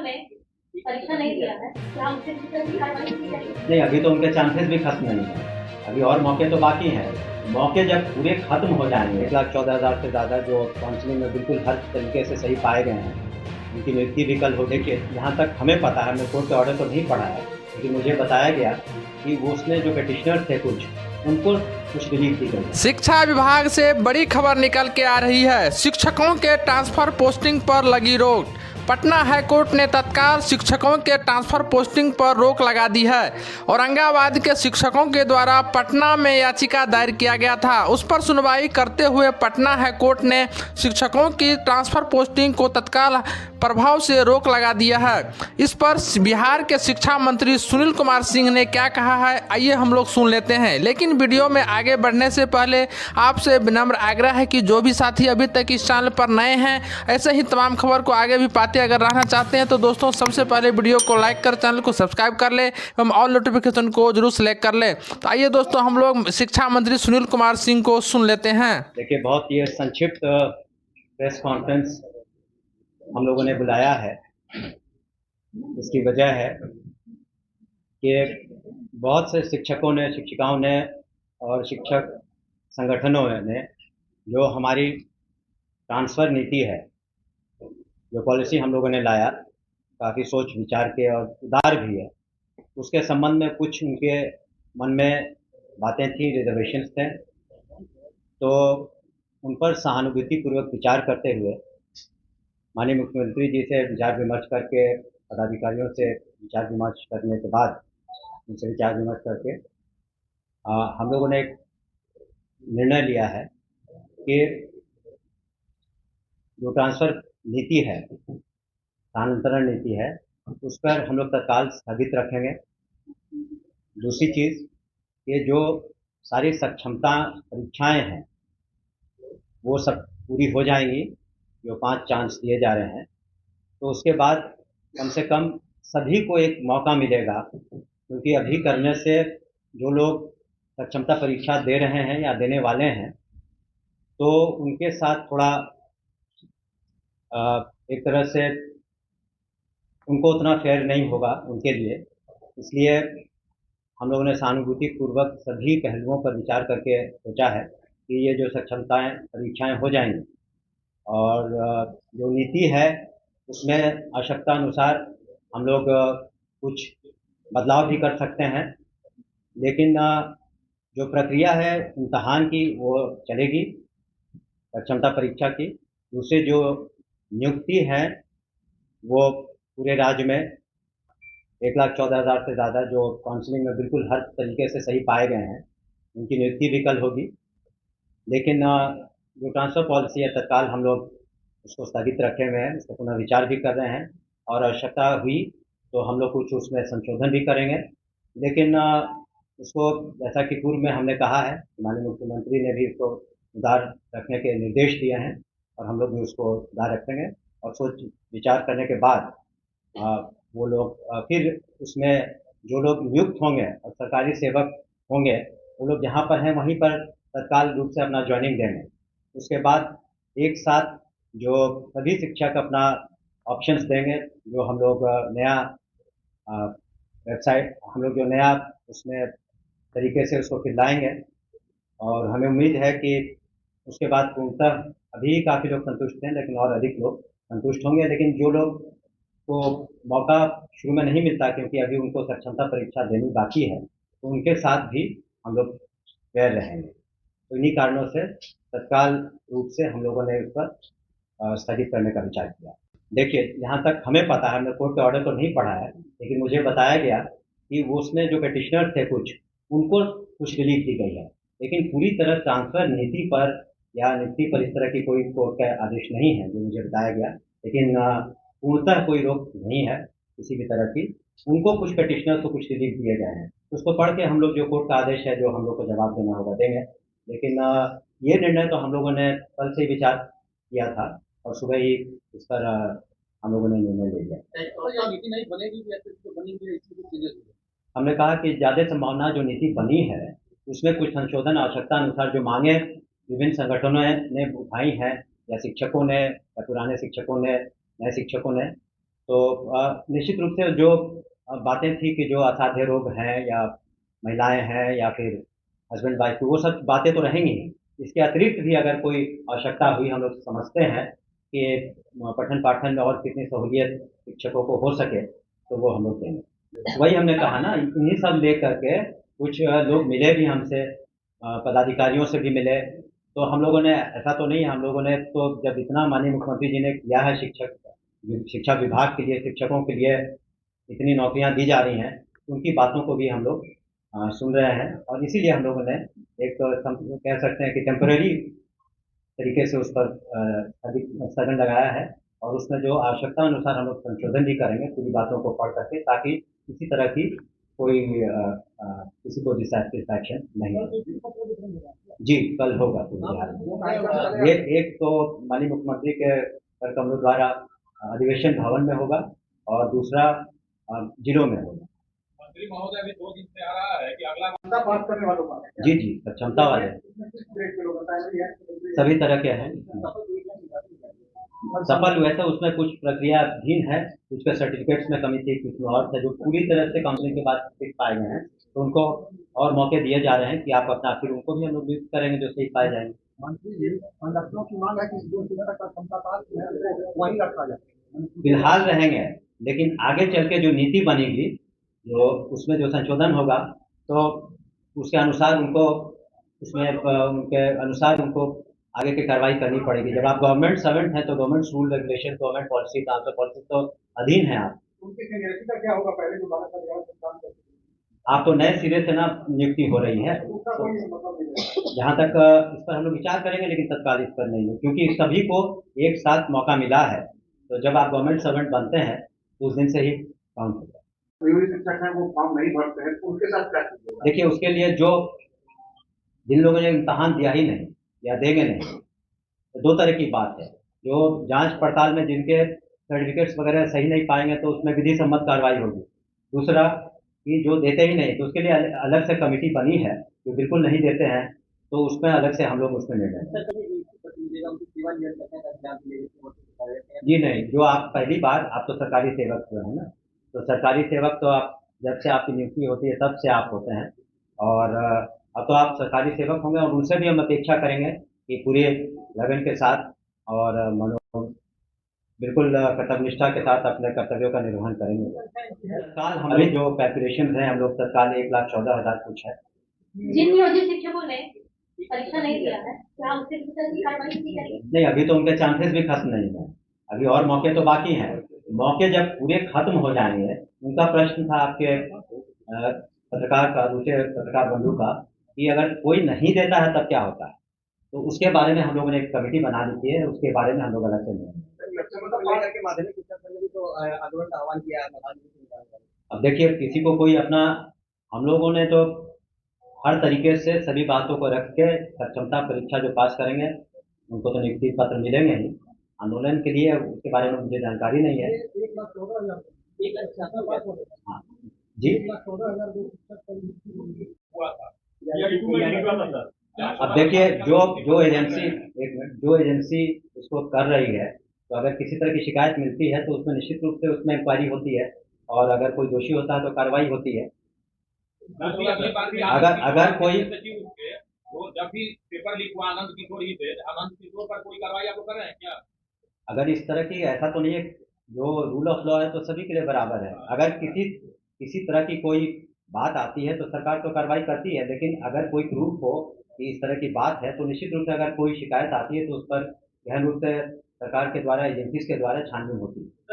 में परीक्षा नहीं दिया है, क्या उसके विरुद्ध कार्रवाई की जाएगी? नहीं, अभी तो उनके चांसेस भी खत्म नहीं है, अभी और मौके तो बाकी हैं। मौके जब पूरे खत्म हो जाएंगे, 1,14,000 से ज़्यादा जो काउंसलिंग में बिल्कुल हर तरीके से सही पाए गए हैं, उनकी नियुक्ति भी कल हो। देखिए, जहाँ तक हमें पता है, हमने कोर्ट के ऑर्डर तो नहीं पढ़ा है, लेकिन मुझे बताया गया कि वो उसमें जो पिटिशनर थे उनको कुछ रिलीफ दी गई। शिक्षा विभाग से बड़ी खबर निकल के आ रही है। शिक्षकों के ट्रांसफर पोस्टिंग पर लगी रोक। पटना हाईकोर्ट ने तत्काल शिक्षकों के ट्रांसफर पोस्टिंग पर रोक लगा दी है। औरंगाबाद के शिक्षकों के द्वारा पटना में याचिका दायर किया गया था, उस पर सुनवाई करते हुए पटना हाईकोर्ट ने शिक्षकों की ट्रांसफर पोस्टिंग को तत्काल प्रभाव से रोक लगा दिया है। इस पर बिहार के शिक्षा मंत्री सुनील कुमार सिंह ने क्या कहा है, आइए हम लोग सुन लेते हैं। लेकिन वीडियो में आगे बढ़ने से पहले आपसे विनम्र आग्रह है कि जो भी साथी अभी तक इस चैनल पर नए हैं, ऐसे ही तमाम खबर को आगे भी पाते अगर रहना चाहते हैं तो दोस्तों सबसे पहले वीडियो को लाइक कर चैनल को सब्सक्राइब कर ले एवं ऑल नोटिफिकेशन को जरूर सेलेक्ट कर ले। तो आइए दोस्तों हम लोग शिक्षा मंत्री सुनील कुमार सिंह को सुन लेते हैं। देखिए, बहुत ये संक्षिप्त प्रेस कॉन्फ्रेंस हम लोगों ने बुलाया है। इसकी वजह है कि बहुत से शिक्षकों ने, शिक्षिकाओं ने और शिक्षक संगठनों ने जो हमारी ट्रांसफ़र नीति है, जो पॉलिसी हम लोगों ने लाया, काफ़ी सोच विचार के और उदार भी है, उसके संबंध में कुछ उनके मन में बातें थी, रिजर्वेशंस थे, तो उन पर सहानुभूतिपूर्वक विचार करते हुए माननीय मुख्यमंत्री जी से विचार विमर्श करके, पदाधिकारियों से विचार विमर्श करने के बाद, उनसे विचार विमर्श करके हम लोगों ने एक निर्णय लिया है कि जो ट्रांसफ़र नीति है, स्थानांतरण नीति है, उस पर हम लोग तत्काल स्थगित रखेंगे। दूसरी चीज़, ये जो सारी सक्षमता परीक्षाएं हैं वो सब पूरी हो जाएंगी, जो 5 चांस दिए जा रहे हैं, तो उसके बाद कम से कम सभी को एक मौका मिलेगा, क्योंकि अभी करने से जो लोग सक्षमता परीक्षा दे रहे हैं या देने वाले हैं, तो उनके साथ थोड़ा एक तरह से उनको उतना फेयर नहीं होगा उनके लिए। इसलिए हम लोगों ने सहानुभूतिपूर्वक सभी पहलुओं पर विचार करके सोचा है कि ये जो सक्षमताएं परीक्षाएं हो जाएंगी और जो नीति है उसमें आवश्यकता अनुसार हम लोग कुछ बदलाव भी कर सकते हैं, लेकिन जो प्रक्रिया है इम्तहान की वो चलेगी, सक्षमता परीक्षा की। दूसरे जो नियुक्ति है वो पूरे राज्य में 1,14,000 से ज़्यादा जो काउंसलिंग में बिल्कुल हर तरीके से सही पाए गए हैं, उनकी नियुक्ति भी कल होगी। लेकिन जो ट्रांसफ़र पॉलिसी है, तत्काल हम लोग उसको स्थगित रखे हुए हैं, इसका पुनः विचार भी कर रहे हैं और आवश्यकता हुई तो हम लोग कुछ उसमें संशोधन भी करेंगे। लेकिन उसको, जैसा कि पूर्व में हमने कहा है, माननीय मुख्यमंत्री ने भी उसको उदार रखने के निर्देश दिए हैं और हम लोग भी उसको उदार रखेंगे और सोच विचार करने के बाद वो लोग फिर उसमें जो लोग नियुक्त होंगे और सरकारी सेवक होंगे, वो लोग जहाँ पर हैं वहीं पर तत्काल रूप से अपना ज्वाइनिंग देंगे। उसके बाद एक साथ जो सभी शिक्षक अपना ऑप्शंस देंगे, जो हम लोग नया वेबसाइट, हम लोग जो नया उसमें तरीके से उसको खिलाएंगे और हमें उम्मीद है कि उसके बाद पूर्णतः, अभी काफ़ी लोग संतुष्ट हैं लेकिन और अधिक लोग संतुष्ट होंगे। लेकिन जो लोग को मौका शुरू में नहीं मिलता क्योंकि अभी उनको सक्षमता परीक्षा देनी बाकी है, तो उनके साथ भी हम लोग फेयर रहेंगे। तो इन्हीं कारणों से तत्काल रूप से हम लोगों ने उस पर स्थगित करने का विचार किया। देखिए, जहाँ तक हमें पता है, हमने कोर्ट के ऑर्डर तो नहीं पढ़ा है, लेकिन मुझे बताया गया कि वो उसमें जो पिटिशनर थे उनको कुछ रिलीफ दी गई है, लेकिन पूरी तरह ट्रांसफ़र नीति पर या नियुक्ति पर इस तरह की कोई कोर्ट का आदेश नहीं है, जो मुझे बताया गया। लेकिन पूर्णतः कोई रोक नहीं है किसी भी तरह की। उनको कुछ पिटिशनर को कुछ रिलीफ दिए गए हैं, उसको पढ़ के हम लोग जो कोर्ट का आदेश है, जो हम लोग को जवाब देना होगा, देंगे। लेकिन ये निर्णय तो हम लोगों ने कल से विचार किया था और सुबह ही इस पर हम लोगों ने निर्णय ले लिया। हमने कहा कि ज़्यादा संभावना जो नीति बनी है उसमें कुछ संशोधन आवश्यकता अनुसार जो मांगे विभिन्न संगठनों ने उठाई हैं, या शिक्षकों ने, या पुराने शिक्षकों ने, नए शिक्षकों ने, तो निश्चित रूप से जो बातें थी कि जो असाध्य रोग हैं या महिलाएं हैं या फिर हस्बैंड वाइफ वो सब बातें तो रहेंगी ही। इसके अतिरिक्त भी अगर कोई आवश्यकता हुई हम लोग समझते हैं कि पठन पाठन में और कितनी सहूलियत शिक्षकों को हो सके तो वो हम लोग देंगे। वही हमने कहा ना, इन्हीं सब ले करके कुछ लोग मिले भी हमसे, पदाधिकारियों से भी मिले। तो हम लोगों ने ऐसा तो नहीं, हम लोगों ने तो जब इतना माननीय मुख्यमंत्री जी ने किया है शिक्षा विभाग के लिए, शिक्षकों के लिए इतनी नौकरियां दी जा रही हैं, उनकी बातों को भी हम लोग सुन रहे हैं और इसीलिए हम लोगों ने एक कह सकते हैं कि टेम्पररी तरीके से उस पर स्थगन लगाया है और उसमें जो आवश्यकता अनुसार हम लोग संशोधन भी करेंगे पूरी बातों को पढ़ करके, ताकि किसी तरह की कोई किसी को डिसैटिस्फैक्शन नहीं हो। जी, कल होगा पूरे बिहार में। ये एक तो माननीय मुख्यमंत्री के कर कमलों द्वारा अधिवेशन भवन में होगा और दूसरा जिलों में होगा। मंत्री महोदय अभी 2 दिन से आ रहा है कि अगला क्षमता पास करने वालों का जी जी, क्षमता वाले सभी तरह के हैं। सफल हुए थे, उसमें कुछ प्रक्रियाधीन है, कुछ के सर्टिफिकेट्स में कमी थी, कुछ में और थे जो पूरी तरह से काउंसलिंग के बाद सीख पाए गए हैं, तो उनको और मौके दिए जा रहे हैं कि आप अपना, फिर उनको भी हम लोग नियुक्त करेंगे जो सीख पाए जाएंगे। मंत्री जी, लखनऊ की मांग है कि जो शिक्षक का क्षमता पास है वही रखा जाए। फिलहाल रहेंगे, लेकिन आगे चल के जो नीति बनेगी, जो उसमें जो संशोधन होगा, तो उसके अनुसार उनको उसमें उनके अनुसार उनको आगे की कार्रवाई करनी पड़ेगी। जब आप गवर्नमेंट सर्वेंट हैं तो government rule regulation, government policy, transfer policy तो अधीन है आप। उनकी सीनियरिटी का क्या होगा? पहले जो बात काम करते आप तो नए सिरे से ना नियुक्ति हो रही है, उसका कोई मतलब नहीं है। जहाँ तक इस पर हम लोग विचार करेंगे, लेकिन तत्काल इस पर नहीं है, क्योंकि सभी को एक साथ मौका मिला है। तो जब आप गवर्नमेंट सर्वेंट बनते हैं तो उस दिन से ही काउंट होगा। जो शिक्षक हैं वो फॉर्म नहीं भरते हैं, तो उनके साथ क्या कीजिएगा? देखिए, उसके लिए जो जिन लोगों ने इम्तहान दिया ही नहीं या देंगे नहीं, तो 2 तरह की बात है। जो जांच पड़ताल में जिनके सर्टिफिकेट्स वगैरह सही नहीं पाएंगे तो उसमें विधि सम्मत कार्रवाई होगी। दूसरा कि जो देते ही नहीं, तो उसके लिए अलग से कमेटी बनी है, जो बिल्कुल नहीं देते हैं तो उसमें अलग से हम लोग उसमें निर्णय। जी नहीं, जो आप पहली बार, आप तो सरकारी सेवक हुए हैं ना, तो सरकारी सेवक तो आप जब से आपकी नियुक्ति होती है तब से आप होते हैं, और अब तो आप सरकारी सेवक होंगे और उनसे भी हम अपेक्षा करेंगे कि पूरे लगन के साथ और बिल्कुल कर्तव्यनिष्ठा के साथ अपने कर्तव्यों का निर्वहन करेंगे। तत्काल हमारे जो कैलकुलेशन हैं, हम लोग तत्काल 1,14,000 कुछ है। जिन नियोजित शिक्षकों ने परीक्षा नहीं दिया है, क्या उसके विरुद्ध की कार्रवाई की जाएगी? नहीं, अभी तो उनके चांसेस भी खत्म नहीं है, अभी और मौके तो बाकी हैं। मौके जब पूरे खत्म हो जाएंगे, उनका प्रश्न था आपके पत्रकार का, दूसरे पत्रकार बंधु का, कि अगर कोई नहीं देता है तब क्या होता है, तो उसके बारे में हम लोगों ने एक कमेटी बना दी है, उसके बारे में हम लोग अलग से नहीं। अब देखिए, किसी को कोई अपना, हम लोगों ने तो हर तरीके से सभी बातों को रख के सक्षमता परीक्षा जो पास करेंगे उनको तो नियुक्ति पत्र मिलेंगे ही। आंदोलन के लिए उसके बारे में मुझे जानकारी नहीं है। हाँ जी, अब देखिए, जो एजेंसी उसको कर रही है, तो अगर किसी तरह की शिकायत मिलती है तो उसमें निश्चित रूप से उसमें इंक्वायरी होती है और अगर कोई दोषी होता है तो कार्रवाई होती है। अगर कोई, वो जब भी पेपर लीक हुआ आनंद किशोर ही थे, आनंद किशोर पर कोई कार्रवाई आपको कर रहे हैं क्या? अगर इस तरह की, ऐसा तो नहीं है, जो रूल ऑफ लॉ है तो सभी के लिए बराबर है। अगर किसी तरह की कोई बात आती है तो सरकार तो कार्रवाई करती है, लेकिन अगर कोई प्रूफ हो कि इस तरह की बात है तो निश्चित रूप से अगर कोई शिकायत आती है तो उस पर गहन रूप से सरकार के द्वारा, एजेंसीज के द्वारा छानबीन होती है।